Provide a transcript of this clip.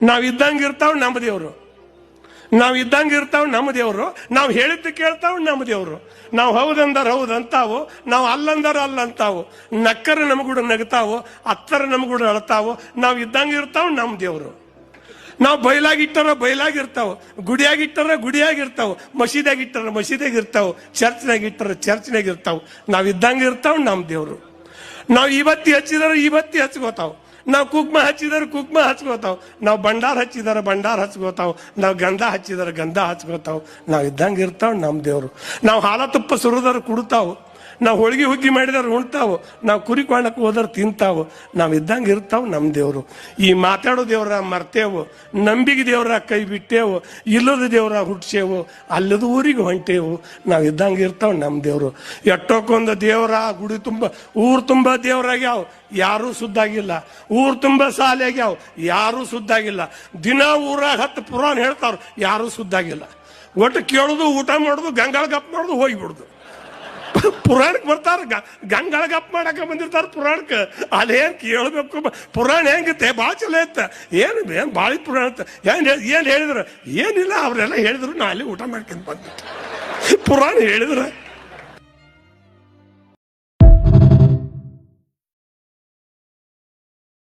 ನಾವ್ ಇದ್ದಂಗೆ ಇರ್ತಾವ ನಮ್ಮ ದೇವ್ರು, ನಾವ್ ಇದ್ದಂಗೆ ಇರ್ತಾವ ನಮ್ಮ ದೇವ್ರು, ನಾವು ಹೇಳಿದ್ದು ಕೇಳ್ತಾವ ನಮ್ಮ ದೇವ್ರು. ನಾವು ಹೌದಂದರ ಹೌದಂತಾವು, ನಾವು ಅಲ್ಲಂದರ ಅಲ್ಲಂತಾವು, ನಕ್ಕರ ನಮಗೂಡ ನಗ್ತಾವು, ಅತ್ತರ ನಮಗೂಡ ಅಳ್ತಾವು. ನಾವು ಇದ್ದಂಗೆ ಇರ್ತಾವ ನಮ್ಮ ದೇವ್ರು. ನಾವು ಬಯಲಾಗಿಟ್ಟಾರ ಬಯಲಾಗಿರ್ತಾವ, ಗುಡಿಯಾಗಿಟ್ಟಾರ ಗುಡಿಯಾಗಿರ್ತಾವ, ಮಸೀದಿಯಾಗಿಟ್ಟಾರ ಮಸೀದಿಯಾಗಿರ್ತಾವ, ಚರ್ಚ್ನಾಗ ಇಟ್ಟಾರ ಚರ್ಚ್ನಾಗ ಇರ್ತಾವ. ನಾವು ಇದ್ದಂಗೆ ಇರ್ತಾವ ನಮ್ಮ ದೇವ್ರು. ನಾವು ಇವತ್ತಿ ಹಚ್ಚಿದಾರ ಇವತ್ತಿ ಹಚ್ಕೋತಾವ, ನಾವು ಕುಕ್ಮ ಹಚ್ಚಿದಾರ ಕುಕ್ಮ ಹಚ್ಕೋತಾವ, ನಾವು ಭಂಡಾರ ಹಚ್ಚಿದಾರ ಭಂಡಾರ ಹಚ್ಕೋತಾವ, ನಾವು ಗಂಧ ಹಚ್ಚಿದಾರ ಗಂಧ ಹಚ್ಕೋತಾವ. ನಾವು ಇದ್ದಂಗೆ ಇರ್ತಾವ ನಮ್ಮ ದೇವ್ರು. ನಾವು ಹಾಲ ತುಪ್ಪ ಸುರಿದಾರ ಕುಡ್ತಾವು, ನಾವು ಹೋಳಿಗೆ ಹುಗ್ಗಿ ಮಾಡಿದಾರ ಉಣ್ತಾವು, ನಾವು ಕುರಿ ಕೊಳ್ಳಕ್ಕೆ ಹೋದಾರ ತಿಂತಾವು. ನಾವು ಇದ್ದಂಗೆ ಇರ್ತಾವ ನಮ್ಮ ದೇವ್ರು. ಈ ಮಾತಾಡೋ ದೇವ್ರ ಮರ್ತೇವು, ನಂಬಿಕೆ ದೇವ್ರ ಕೈ ಬಿಟ್ಟೇವು, ಇಲ್ಲದ ದೇವ್ರ ಹುಟ್ಸೇವು, ಅಲ್ಲದ ಊರಿಗೆ ಹೊಂಟೇವು. ನಾವು ಇದ್ದಂಗೆ ಇರ್ತಾವ ನಮ್ಮ ದೇವ್ರು. ಎಟ್ಟೋಕೊಂದು ದೇವ್ರ ಗುಡಿ ತುಂಬ ಊರು ತುಂಬ ದೇವ್ರಾಗ್ಯಾವ, ಯಾರೂ ಸುದ್ದಾಗಿಲ್ಲ. ಊರು ತುಂಬ ಸಾಲೆ ಆಗ್ಯಾವ, ಯಾರೂ ಸುದ್ದಾಗಿಲ್ಲ. ದಿನ ಊರಾಗ 10 ಪುರಾಣ ಹೇಳ್ತಾರ, ಯಾರೂ ಸುದ್ದಾಗಿಲ್ಲ. ಒಟ್ಟು ಕೇಳೋದು, ಊಟ ಮಾಡೋದು, ಗಂಗಾಳ ಗಪ್ ಮಾಡೋದು, ಹೋಗಿಬಿಡುದು. ಪುರಾಣಕ್ಕೆ ಬರ್ತಾರ, ಗಂಗಾಳ ಗಪ್ ಮಾಡಕ ಬಂದಿರ್ತಾರ ಪುರಾಣಕ್ಕೆ. ಅಲ್ಲೇನ್ ಕೇಳಬೇಕು, ಪುರಾಣ ಹೆಂಗಿತ್ತೆ, ಭಾಳ ಚಲೋ ಇತ್ತ, ಏನು ಭಾಳ ಪುರಾಣ ಇತ್ತ. ಏನ್ ಹೇಳಿದ್ರು, ಏನಿಲ್ಲ, ಅವರೆಲ್ಲ ಹೇಳಿದ್ರು, ನಾ ಅಲ್ಲಿ ಊಟ ಮಾಡ್ಕೊಂಡು ಬಂದ್ಬಿಟ್ಟೆ. ಪುರಾಣ ಹೇಳಿದ್ರ